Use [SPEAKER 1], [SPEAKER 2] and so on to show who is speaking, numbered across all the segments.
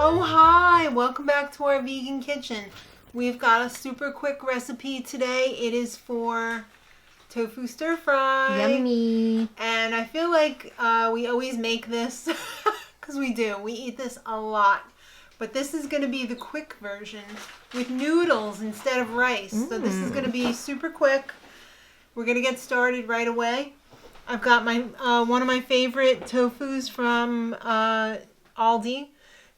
[SPEAKER 1] Oh, hi! Welcome back to our vegan kitchen. We've got a super quick recipe today. It is for tofu stir fry.
[SPEAKER 2] Yummy.
[SPEAKER 1] And I feel like we always make this because we do. We eat this a lot. But this is going to be the quick version with noodles instead of rice. So this is going to be super quick. We're going to get started right away. I've got my one of my favorite tofus from Aldi.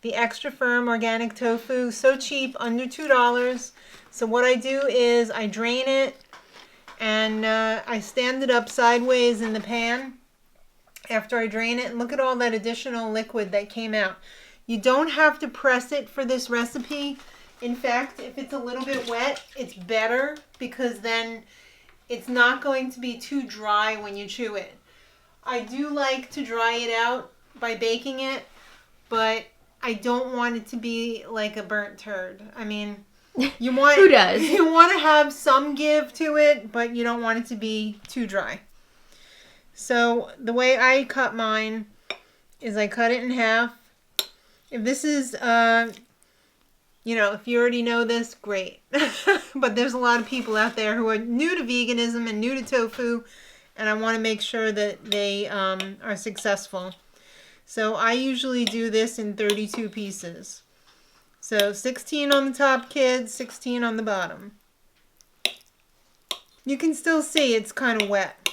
[SPEAKER 1] The Extra Firm Organic Tofu. So cheap, under $2. So what I do is I drain it and I stand it up sideways in the pan after I drain it. And look at all that additional liquid that came out. You don't have to press it for this recipe. In fact, if it's a little bit wet, it's better because then it's not going to be too dry when you chew it. I do like to dry it out by baking it, but I don't want it to be like a burnt turd. I mean, you want
[SPEAKER 2] who does?
[SPEAKER 1] You want to have some give to it, but you don't want it to be too dry. So the way I cut mine is I cut it in half. If this is, if you already know this, great. But there's a lot of people out there who are new to veganism and new to tofu, and I want to make sure that they are successful. So I usually do this in 32 pieces. So 16 on the top, kids, 16 on the bottom. You can still see it's kind of wet,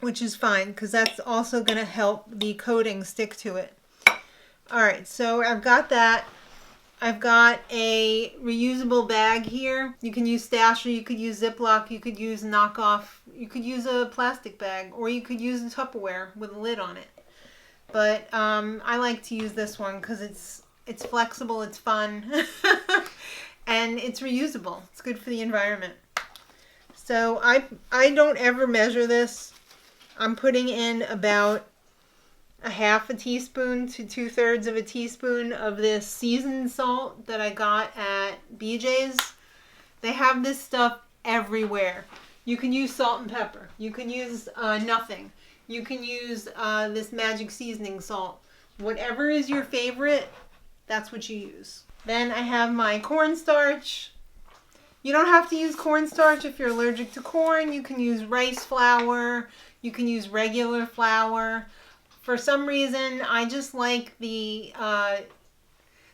[SPEAKER 1] which is fine because that's also going to help the coating stick to it. Alright, so I've got that. I've got a reusable bag here. You can use Stasher, you could use Ziploc, you could use knockoff, you could use a plastic bag, or you could use a Tupperware with a lid on it. But I like to use this one because it's flexible, it's fun, and it's reusable. It's good for the environment. So I don't ever measure this. I'm putting in about a half a teaspoon to 2/3 of a teaspoon of this seasoned salt that I got at BJ's. They have this stuff everywhere. You can use salt and pepper. You can use nothing. You can use this magic seasoning salt. Whatever is your favorite, that's what you use. Then I have my cornstarch. You don't have to use cornstarch if you're allergic to corn. You can use rice flour. You can use regular flour. For some reason, I just like the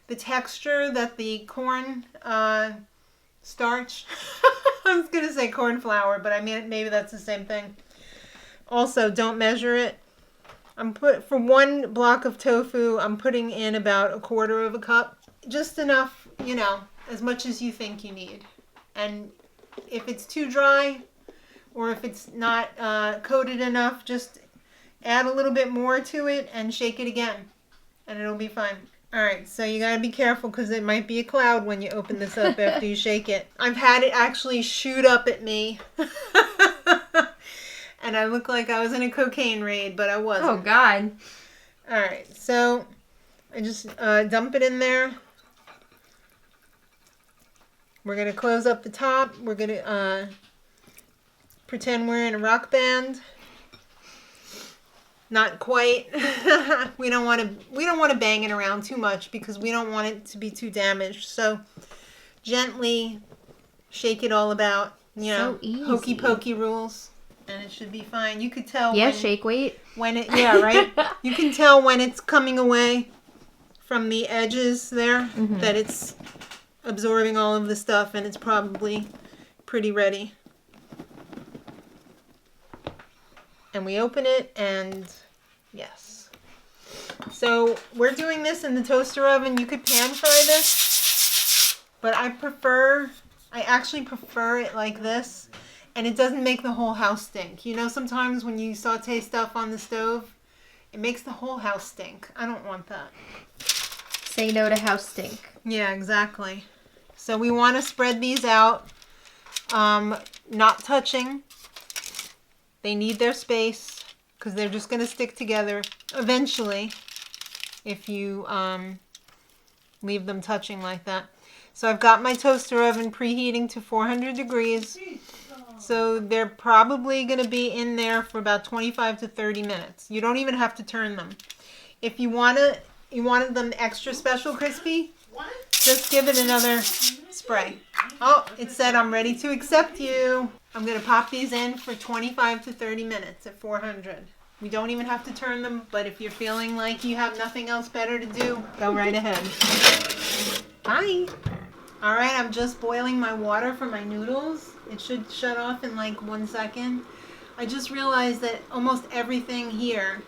[SPEAKER 1] texture that the corn starch. I was going to say corn flour, but I mean maybe that's the same thing. Also, don't measure it. For one block of tofu, I'm putting in about 1/4 of a cup. Just enough, as much as you think you need. And if it's too dry or if it's not coated enough, just add a little bit more to it and shake it again. And it'll be fine. Alright, so you gotta be careful because it might be a cloud when you open this up after you shake it. I've had it actually shoot up at me. And I look like I was in a cocaine raid, but I wasn't.
[SPEAKER 2] Oh, God.
[SPEAKER 1] Alright, so I just dump it in there. We're going to close up the top. We're going to pretend we're in a rock band. Not quite. We don't want to bang it around too much because we don't want it to be too damaged. So gently shake it all about.
[SPEAKER 2] So easy.
[SPEAKER 1] Hokey pokey rules. And it should be fine. You could tell
[SPEAKER 2] shake weight.
[SPEAKER 1] Yeah, right? You can tell when it's coming away from the edges there that it's absorbing all of the stuff and it's probably pretty ready. And we open it and yes. So we're doing this in the toaster oven. You could pan fry this, but I actually prefer it like this. And it doesn't make the whole house stink. Sometimes when you saute stuff on the stove, it makes the whole house stink. I don't want that.
[SPEAKER 2] Say no to house stink.
[SPEAKER 1] Yeah, exactly. So we want to spread these out, not touching. They need their space because they're just going to stick together eventually if you leave them touching like that. So I've got my toaster oven preheating to 400 degrees. So they're probably going to be in there for about 25 to 30 minutes. You don't even have to turn them. If you want to You wanted them extra special crispy?
[SPEAKER 3] What?
[SPEAKER 1] Just give it another spray. Oh, it said I'm ready to accept you. I'm going to pop these in for 25 to 30 minutes at 400. We don't even have to turn them, but if you're feeling like you have nothing else better to do, go right ahead. Bye. All right, I'm just boiling my water for my noodles. It should shut off in like 1 second. I just realized that almost everything here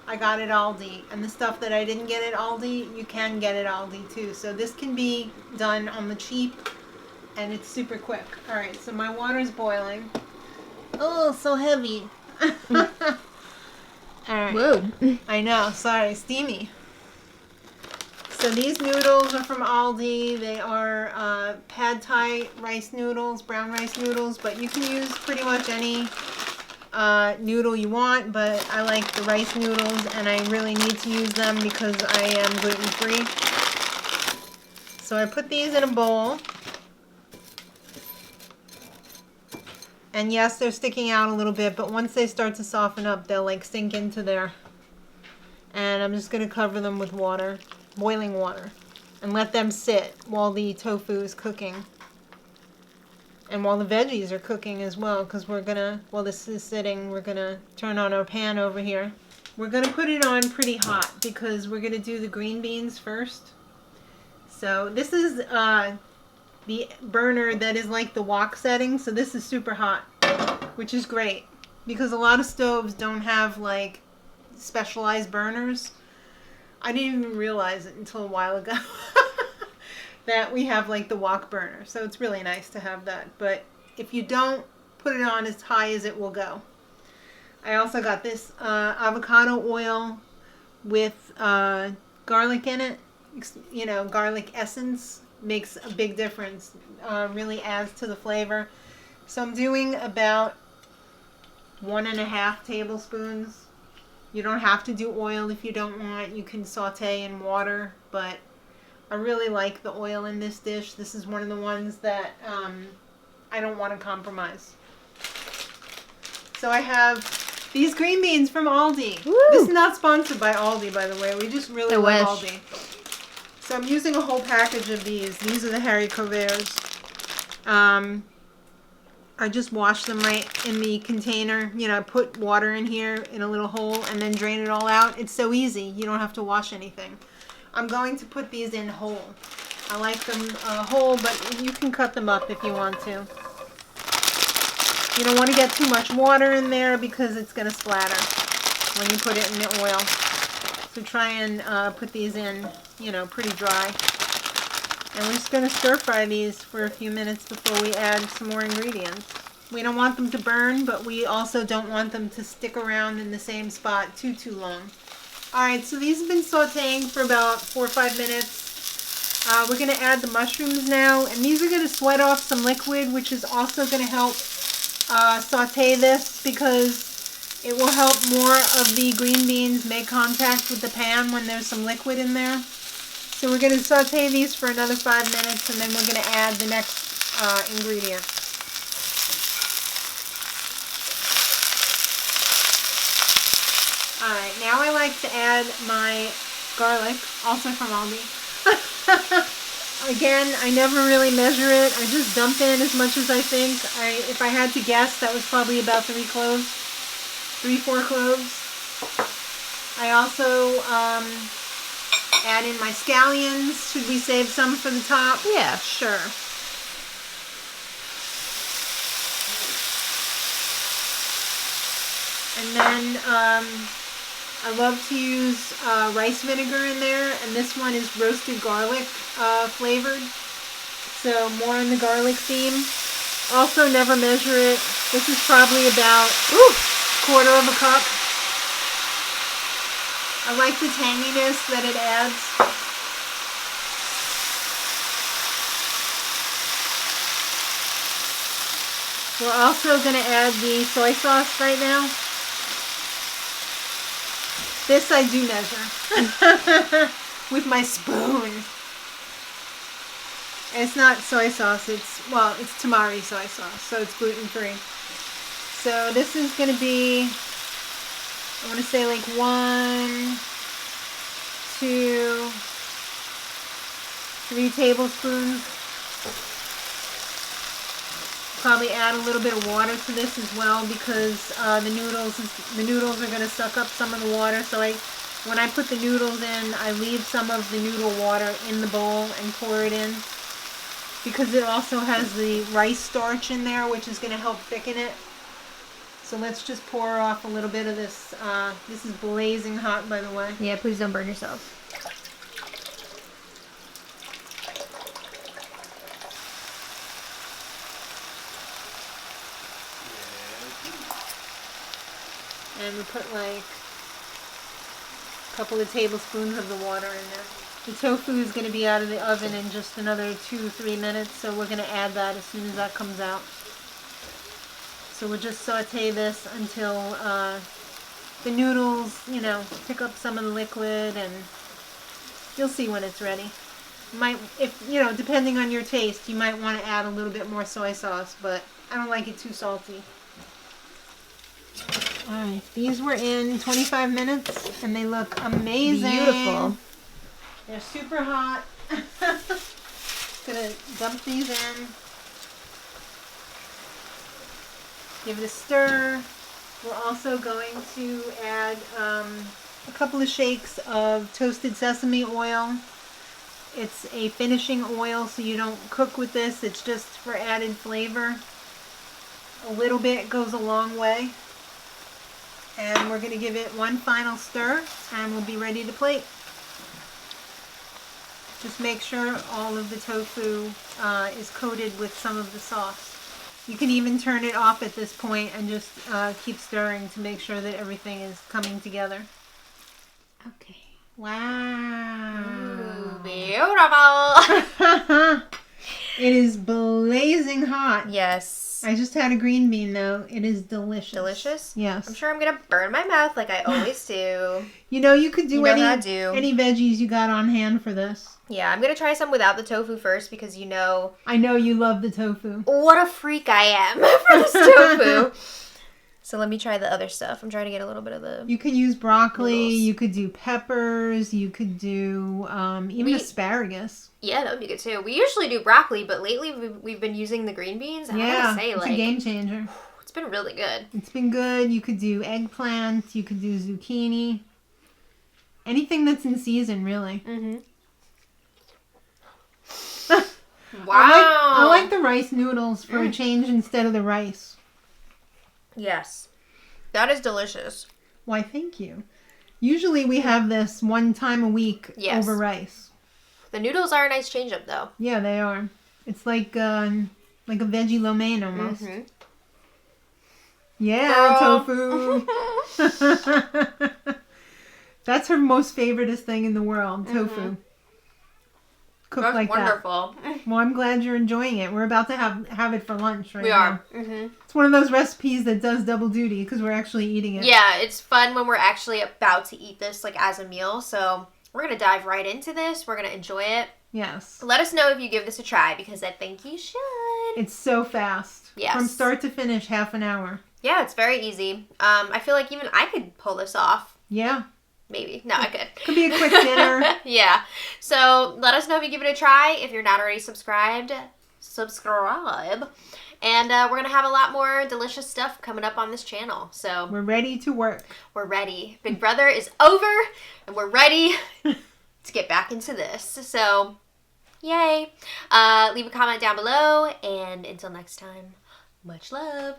[SPEAKER 1] I got at Aldi, and the stuff that I didn't get at Aldi, you can get at Aldi too. So this can be done on the cheap, and it's super quick. All right, so my water's boiling. Oh, so heavy. All right.
[SPEAKER 2] Whoa.
[SPEAKER 1] I know, sorry, steamy. So these noodles are from Aldi. They are pad thai rice noodles, brown rice noodles, but you can use pretty much any noodle you want, but I like the rice noodles, and I really need to use them because I am gluten-free. So I put these in a bowl. And yes, they're sticking out a little bit, but once they start to soften up, they'll like sink into there. And I'm just going to cover them with water, boiling water, and let them sit while the tofu is cooking. And while the veggies are cooking as well, because we're going to, while this is sitting, we're going to turn on our pan over here. We're going to put it on pretty hot because we're going to do the green beans first. So this is the burner that is like the wok setting, so this is super hot, which is great because a lot of stoves don't have like specialized burners. I didn't even realize it until a while ago that we have like the wok burner, so it's really nice to have that. But if you don't, put it on as high as it will go. I also got this avocado oil with garlic in it. You know, garlic essence makes a big difference, really adds to the flavor. So I'm doing about 1.5 tablespoons. You don't have to do oil if you don't want. You can saute in water, but I really like the oil in this dish. This is one of the ones that I don't want to compromise. So I have these green beans from Aldi.
[SPEAKER 2] Woo!
[SPEAKER 1] This is not sponsored by Aldi, by the way. We just really
[SPEAKER 2] I
[SPEAKER 1] love
[SPEAKER 2] wish.
[SPEAKER 1] Aldi. So I'm using a whole package of these. These are the haricots verts. I just wash them right in the container. You know, I put water in here in a little hole and then drain it all out. It's so easy. You don't have to wash anything. I'm going to put these in whole. I like them whole, but you can cut them up if you want to. You don't want to get too much water in there because it's going to splatter when you put it in the oil. So try and put these in, you know, pretty dry. And we're just going to stir fry these for a few minutes before we add some more ingredients. We don't want them to burn, but we also don't want them to stick around in the same spot too long. Alright, so these have been sauteing for about 4 or 5 minutes. We're going to add the mushrooms now, and these are going to sweat off some liquid, which is also going to help saute this because it will help more of the green beans make contact with the pan when there's some liquid in there. So we're going to saute these for another 5 minutes, and then we're going to add the next ingredient. Alright, now I like to add my garlic, also from Aldi. Again, I never really measure it. I just dump in as much as I think. If I had to guess, that was probably about 3 cloves. 3-4 cloves. I also add in my scallions. Should we save some for the top?
[SPEAKER 2] Yeah.
[SPEAKER 1] Sure. And then I love to use rice vinegar in there, and this one is roasted garlic flavored. So more on the garlic theme. Also never measure it. This is probably about 1/4 of a cup. I like the tanginess that it adds. We're also going to add the soy sauce right now. This I do measure with my spoon. And it's not soy sauce, it's Tamari soy sauce, so it's gluten-free. So this is going to be, I want to say like 1 to 3 tablespoons. Probably add a little bit of water to this as well because the noodles are going to suck up some of the water. So when I put the noodles in, I leave some of the noodle water in the bowl and pour it in because it also has the rice starch in there, which is going to help thicken it. So let's just pour off a little bit of this. This is blazing hot, by the way.
[SPEAKER 2] Yeah, please don't burn yourself.
[SPEAKER 1] And we put like a couple of tablespoons of the water in there. The tofu is going to be out of the oven in just another 2-3 minutes, so we're going to add that as soon as that comes out. So we'll just saute this until the noodles, pick up some of the liquid, and you'll see when it's ready. Depending on your taste, you might want to add a little bit more soy sauce, but I don't like it too salty. Alright, these were in 25 minutes and they look amazing.
[SPEAKER 2] Beautiful.
[SPEAKER 1] They're super hot. Gonna dump these in. Give it a stir. We're also going to add a couple of shakes of toasted sesame oil. It's a finishing oil, so you don't cook with this. It's just for added flavor. A little bit goes a long way. And we're going to give it one final stir and we'll be ready to plate. Just make sure all of the tofu is coated with some of the sauce. You can even turn it off at this point and just keep stirring to make sure that everything is coming together.
[SPEAKER 2] Okay.
[SPEAKER 1] Wow.
[SPEAKER 2] Ooh, beautiful.
[SPEAKER 1] It is blazing hot.
[SPEAKER 2] Yes.
[SPEAKER 1] I just had a green bean though. It is delicious.
[SPEAKER 2] Delicious?
[SPEAKER 1] Yes.
[SPEAKER 2] I'm sure I'm gonna burn my mouth like I always do.
[SPEAKER 1] You could do
[SPEAKER 2] how I do.
[SPEAKER 1] any veggies you got on hand for this.
[SPEAKER 2] Yeah, I'm gonna try some without the tofu first because
[SPEAKER 1] I know you love the tofu.
[SPEAKER 2] what a freak I am for this tofu. So let me try the other stuff. I'm trying to get a little bit of the...
[SPEAKER 1] You could use broccoli.
[SPEAKER 2] noodles.
[SPEAKER 1] You could do peppers. You could do even asparagus.
[SPEAKER 2] Yeah, that would be good too. We usually do broccoli, but lately we've been using the green beans. And I gotta say,
[SPEAKER 1] it's a game changer.
[SPEAKER 2] It's been really good.
[SPEAKER 1] It's been good. You could do eggplant. You could do zucchini. Anything that's in season, really.
[SPEAKER 2] Mm-hmm. Wow.
[SPEAKER 1] I like the rice noodles for a change instead of the rice.
[SPEAKER 2] Yes. That is delicious.
[SPEAKER 1] Why, thank you. Usually we have this one time a week over rice.
[SPEAKER 2] The noodles are a nice change up though.
[SPEAKER 1] Yeah, they are. It's like a veggie lo mein almost.
[SPEAKER 2] Mm-hmm.
[SPEAKER 1] Yeah, tofu. That's her most favoriteest thing in the world, tofu. Cooked
[SPEAKER 2] That's
[SPEAKER 1] like
[SPEAKER 2] wonderful.
[SPEAKER 1] that. Well, I'm glad you're enjoying it. We're about to have it for lunch right now.
[SPEAKER 2] We are. Mm-hmm.
[SPEAKER 1] It's one of those recipes that does double duty because we're actually eating it.
[SPEAKER 2] Yeah, it's fun when we're actually about to eat this as a meal. So we're going to dive right into this. We're going to enjoy it.
[SPEAKER 1] Yes.
[SPEAKER 2] Let us know if you give this a try because I think you should.
[SPEAKER 1] It's so fast.
[SPEAKER 2] Yes.
[SPEAKER 1] From start to finish, half an hour.
[SPEAKER 2] Yeah, it's very easy. I feel like even I could pull this off.
[SPEAKER 1] Yeah.
[SPEAKER 2] Maybe. No, I could.
[SPEAKER 1] Could be a quick dinner.
[SPEAKER 2] Yeah. So let us know if you give it a try. If you're not already subscribed, subscribe. And we're going to have a lot more delicious stuff coming up on this channel. So
[SPEAKER 1] we're ready to work.
[SPEAKER 2] We're ready. Big Brother is over, and we're ready to get back into this. So, yay. Leave a comment down below, and until next time, much love.